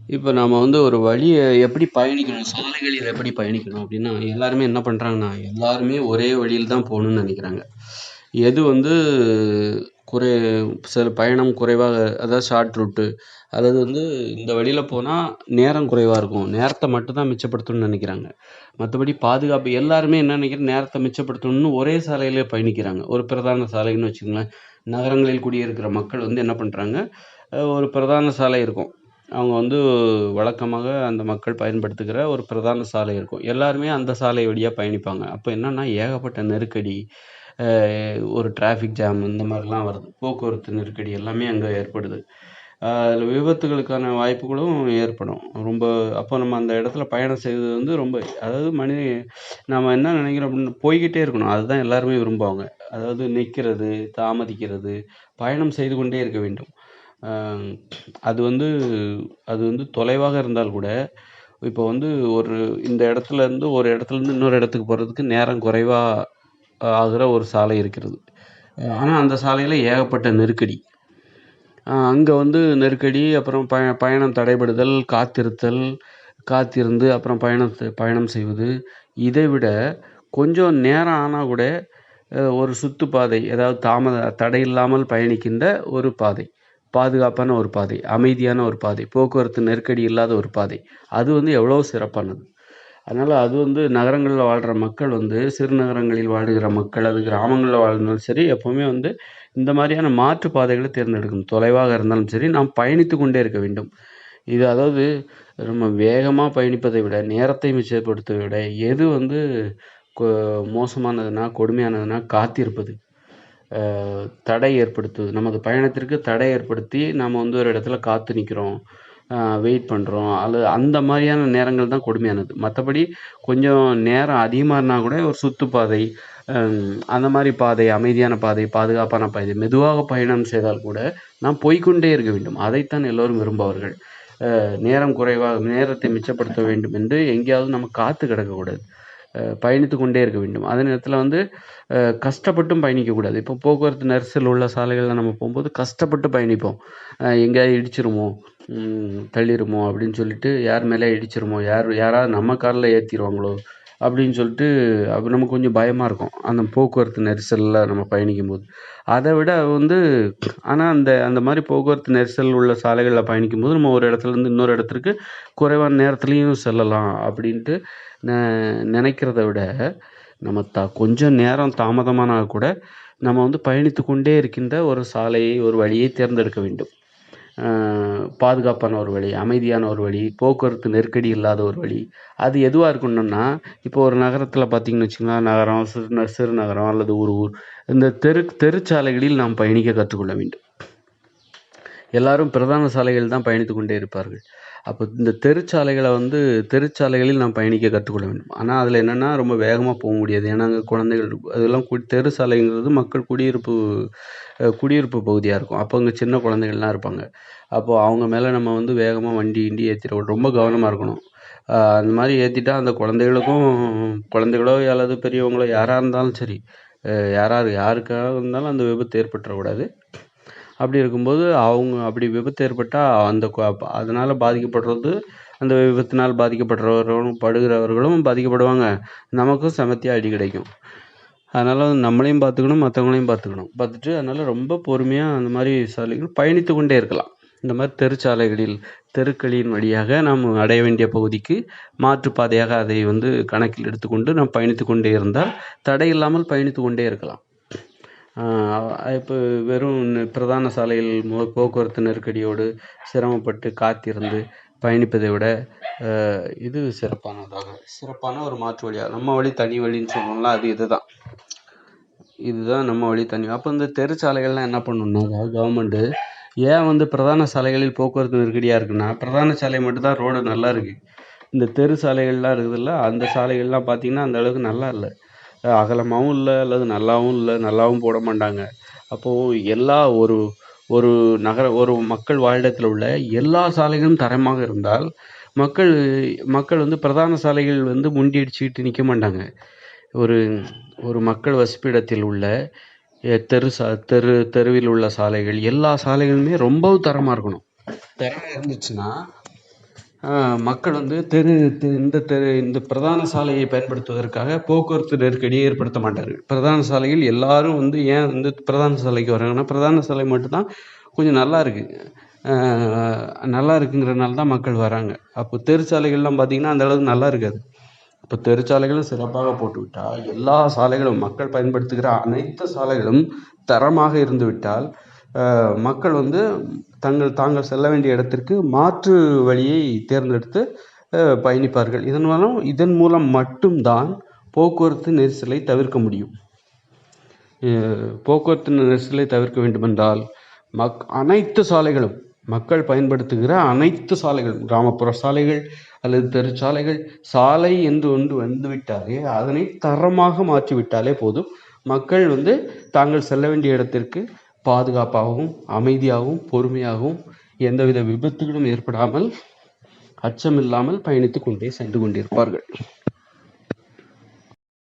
இப்போ நாம வந்து ஒரு வழிய எப்படி பயணிக்கணும்? சாலைகளில் எப்படி பயணிக்கணும்? அப்படின்னா, எல்லாருமே என்ன பண்றாங்கன்னா, எல்லாருமே ஒரே வழியில தான் போணும்னு நெனைக்கிறாங்க. எது வந்து குறை சில பயணம் குறைவாக அதாவது ஷார்ட் ரூட்டு அல்லது வந்து இந்த வழியில போனா நேரம் குறைவா இருக்கும். நேரத்த மட்டும் தான் மிச்சப்படுத்தணும்னு நெனைக்கிறாங்க. மத்தபடி பாதுகாப்பு எல்லாருமே என்ன நெனைக்கிறோம், நேரத்த மிச்சப்படுத்தணும்னு ஒரே சாலையிலே பயணிக்கிறாங்க. ஒரு பிரதான சாலைன்னு வச்சுக்கங்களேன். நகரங்களில் குடியிருக்கிற மக்கள் வந்து என்ன பண்றாங்க, ஒரு பிரதான சாலை இருக்கும். அவங்க வந்து வழக்கமாக அந்த மக்கள் பயன்படுத்துகிற ஒரு பிரதான சாலை இருக்கும். எல்லாருமே அந்த சாலை வழியா பயணிப்பாங்க. அப்ப என்னன்னா, ஏகப்பட்ட நெருக்கடி, அ ஒரு டிராஃபிக் ஜாம் இந்த மாரிலாம் வருது. போக்குவரத்து நெருக்கடி எல்லாமே அங்க ஏற்படுது. அதில விபத்துகளுக்கான வாய்ப்புகளும் ஏற்படும். ரொம்ப அப்போ நம்ம அந்த இடத்துல பயணம் செய்வது வந்து ரொம்ப அதாவது நம்ம என்ன நினைக்கிறோம் அப்டின்னா, போய்க்கிட்டே இருக்கணும். அதுதான் எல்லாருமே விரும்புவாங்க. அதாவது நிக்கிறது, தாமதிக்கிறது, பயணம் செய்து கொண்டே இருக்க வேண்டும். அ அது வந்து அது வந்து தொலைவாக இருந்தால் கூட, இப்போ வந்து ஒரு இந்த இடத்துலருந்து ஒரு இடத்துலருந்து இன்னொரு இடத்துக்கு போறதுக்கு நேரம் குறைவா ஆகுற ஒரு சாலை இருக்கிறது. ஆனா அந்த சாலையில ஏகப்பட்ட நெருக்கடி. அங்க வந்து நெருக்கடி, அப்புறம் பயணம் தடைபடுதல், காத்திருத்தல், காத்திருந்து அப்புறம் பயணம் செய்வது. இதை விட கொஞ்சம் நேரம் ஆனா கூட ஒரு சுத்துப்பாதை, அதாவது தடையில்லாமல் பயணிக்கின்ற ஒரு பாதை. பாதுகாப்பான ஒரு பாதை, அமைதியான ஒரு பாதை, போக்குவரத்து நெருக்கடி இல்லாத ஒரு பாதை. அது வந்து எவ்வளோ சிறப்பானது. அதனால அது வந்து நகரங்கள்ல வாழ்ற மக்கள் வந்து, சிறு நகரங்களில் வாழுகிற மக்கள், அது கிராமங்கள்ல வாழ்ந்தாலும் சரி, எப்பவுமே வந்து இந்த மாரியான மாற்று பாதைகள தேர்ந்தெடுக்கணும். தொலைவாக இருந்தாலும் சரி, நாம் பயணித்துக் கொண்டே இருக்க வேண்டும். இது அதாவது நம்ம வேகமா பயணிப்பதை விட, நேரத்தை மிச்சப்படுத்துவதை விட, எது வந்து கொ மோசமானதுன்னா, கொடுமையானதுன்னா காத்திருப்பது. அ தடை ஏற்படுத்துவது. நமது பயணத்திற்கு தடை ஏற்படுத்தி, நாம வந்து ஒரு இடத்துல காத்து நிக்கிறோம். வெயிட் பண்றோம். அந்த மாரியான நேரங்கள் தான் கொடுமையானது. மத்தபடி கொஞ்சம் நேரம் அதிகமா இருந்தா கூட ஒரு சுத்துப்பாதை, அந்த மாரி பாதை, அமைதியான பாதை, பாதுகாப்பான பாதை, மெதுவாக பயணம் செய்தால் கூட நாம் போய்க்கொண்டே இருக்க வேண்டும். அதைத்தான் எல்லோரும் விரும்புவார்கள். நேரத்தை மிச்சப்படுத்த வேண்டும் என்று எங்கேயாவது நம்ம காத்து கிடக்கக்கூடாது. பயணித்துக் கொண்டே இருக்க வேண்டும். அதே நேரத்தில வந்து கஷ்டப்பட்டும் பயணிக்கக்கூடாது. இப்போ போக்குவரத்து நெரிசல் உள்ள சாலைகள்ல நம்ம போம்போது கஷ்டப்பட்டு பயணிப்போம். எங்கேயாவது இடிச்சிருமோ, தள்ளிருமோ அப்படின்னு சொல்லிட்டு, யார் மேலயா இடிச்சிருமோ, யாராவது நம்ம கார்ல ஏத்திருவாங்களோ அப்படின்னு சொல்லிட்டு, அப்ப நமக்கு கொஞ்சம் பயமா இருக்கும். அந்த போக்குவரத்து நெரிசல்ல நம்ம பயணிக்கும்போது. அத விட வந்து ஆனா அந்த அந்த மாரி போக்குவரத்து நெரிசல் உள்ள சாலைகள்ல பயணிக்கும்போது, நம்ம ஒரு இடத்துலருந்து இன்னொரு இடத்திற்கு குறைவான நேரத்திலயும் செல்லலாம் அப்படின்ட்டு நெ நெனைக்கிறத விட, நம்ம கொஞ்சம் நேரம் தாமதமானா கூட, நம்ம வந்து பயணித்துக் கொண்டே இருக்கின்ற ஒரு சாலையை, ஒரு வழியை தேர்ந்தெடுக்க வேண்டும். அ பாதுகாப்பான ஒரு வழி, அமைதியான ஒரு வழி, போக்குவரத்து நெருக்கடி இல்லாத ஒரு வழி. அது எதுவா இருக்கணும்னா, இப்போ ஒரு நகரத்தில பார்த்தீங்கன்னு வச்சுக்கங்களேன், நகரம், சிறு நகரம் அல்லது ஒரு ஊர். இந்த தெருச்சாலைகளில் நாம் பயணிக்க கற்றுக்கொள்ள வேண்டும். எல்லாரும் பிரதான சாலைகளில் தான் பயணித்துக் கொண்டே இருப்பார்கள். அப்ப இந்த தெருச்சாலைகளில் நாம் பயணிக்க கற்றுக்கொள்ள வேண்டும். ஆனா, அதில என்னன்னா ரொம்ப வேகமா போ முடியாது. ஏன்னா, அங்க குழந்தைகள் இருக்கும். அதெல்லாம் தெரு சாலைங்கிறது மக்கள் குடியிருப்பு பகுதியா இருக்கும். அப்போ அங்க சின்ன குழந்தைகள்லாம் இருப்பாங்க. அப்போ அவங்க மேல நம்ம வந்து வேகமா வண்டி கிண்டி ஏத்திறக்கூடாது. ரொம்ப கவனமா இருக்கணும். அந்த மாரி ஏத்திட்டா அந்த குழந்தைகளோ அல்லது பெரியவங்களோ யாரா இருந்தாலும் சரி, யாருக்காக இருந்தாலும் அந்த விபத்து ஏற்பட்டுறக்கூடாது. அப்படி இருக்கும்போது, அவங்க அப்படி விபத்து ஏற்பட்டா, அந்த அதனால பாதிக்கப்படுறது, அந்த விபத்தினால் படுகிறவர்களும் பாதிக்கப்படுவாங்க. நமக்கும் செமத்தியா அடி கிடைக்கும். அதனால வந்து நம்மளையும் பார்த்துக்கணும், மத்தவங்களையும் பார்த்துக்கணும். பார்த்துட்டு அதனால ரொம்ப பொறுமையா அந்த மாரி சாலைகள் பயணித்துக் கொண்டே இருக்கலாம். இந்த மாரி தெருக்களின் வழியாக நாம் அடைய வேண்டிய பகுதிக்கு மாற்றுப்பாதையாக அதை வந்து கணக்கில் எடுத்துக்கொண்டு நாம் பயணித்துக் கொண்டே இருந்தால், தடையில்லாமல் பயணித்துக் கொண்டே இருக்கலாம். இப்போ வெறும் பிரதான சாலையில் போக்குவரத்து நெருக்கடியோடு சிரமப்பட்டு காத்திருந்து பயணிப்பதை விட, இது சிறப்பான ஒரு மாற்று வழியா நம்ம வழி தனி வழின்னு சொல்றோம்ல, அது இதுதான். இதுதான் நம்ம வழி தனி. அப்போ இந்த தெருச்சாலைகள்லாம் என்ன பண்ணணும்னா, கவர்மெண்ட்டு ஏன் வந்து பிரதான சாலைகளில் போக்குவரத்து நெருக்கடியா இருக்குன்னா, பிரதான சாலை மட்டும் தான் ரோடு நல்லா இருக்கு. இந்த தெரு சாலைகள்லாம் இருக்குதுல்ல, அந்த சாலைகள்லாம் பார்த்தீங்கன்னா, அந்த அளவுக்கு நல்லா இல்ல. அகலமாவும் இல்ல, அல்லது நல்லாவும் இல்ல, நல்லாவும் போட மாட்டாங்க. அப்போ எல்லா ஒரு ஒரு ஒரு மக்கள் வாழிடத்தில் உள்ள எல்லா சாலைகளும் தரமாக இருந்தால், மக்கள் மக்கள் வந்து பிரதான சாலைகள் வந்து முண்டி அடிச்சுக்கிட்டு நிக்க மாட்டாங்க. ஒரு ஒரு மக்கள் வசிப்பிடத்தில் உள்ள தெருவில் உள்ள சாலைகள், எல்லா சாலைகளுமே ரொம்பவும் தரமா இருக்கணும். தரமா இருந்துச்சுன்னா மக்கள் வந்து இந்த பிரதான சாலையை பயன்படுத்துவதற்காக போக்குவரத்து நெருக்கடியை ஏற்படுத்த மாட்டார்கள். பிரதான சாலையில் எல்லாரும் வந்து ஏன் வந்து பிரதான சாலைக்கு வராங்கன்னா, பிரதான சாலை மட்டும்தான் கொஞ்சம் நல்லா இருக்கு. நல்லா இருக்குங்கிறனால தான் மக்கள் வராங்க. அப்போ தெருச்சாலைகள்லாம் பார்த்தீங்கன்னா, அந்த அளவுக்கு நல்லா இருக்காது. இப்போ தெருச்சாலைகளும் சிறப்பாக போட்டுவிட்டால், எல்லா சாலைகளும் மக்கள் பயன்படுத்துகிற அனைத்து சாலைகளும் தரமாக இருந்துவிட்டால், மக்கள் வந்து தாங்கள் செல்ல வேண்டிய இடத்திற்கு மாற்று வழியை தேர்ந்தெடுத்து பயணிப்பார்கள். இதன் மூலம் மட்டும்தான் போக்குவரத்து நெரிசலை தவிர்க்க முடியும். போக்குவரத்து நெரிசலை தவிர்க்க வேண்டுமென்றால் அனைத்து சாலைகளும், மக்கள் பயன்படுத்துகிற அனைத்து சாலைகளும், கிராமப்புற சாலைகள் அல்லது தெருச்சாலைகள், சாலை என்று ஒன்று வந்துவிட்டாலே அதனை தரமாக மாற்றிவிட்டாலே போதும். மக்கள் வந்து தாங்கள் செல்ல வேண்டிய இடத்திற்கு பாதுகாப்பாகவும், அமைதியாகவும், பொறுமையாகவும், எந்தவித விபத்துகளும் ஏற்படாமல், அச்சமில்லாமல் பயணித்துக் கொண்டே சென்று கொண்டிருப்பார்கள்.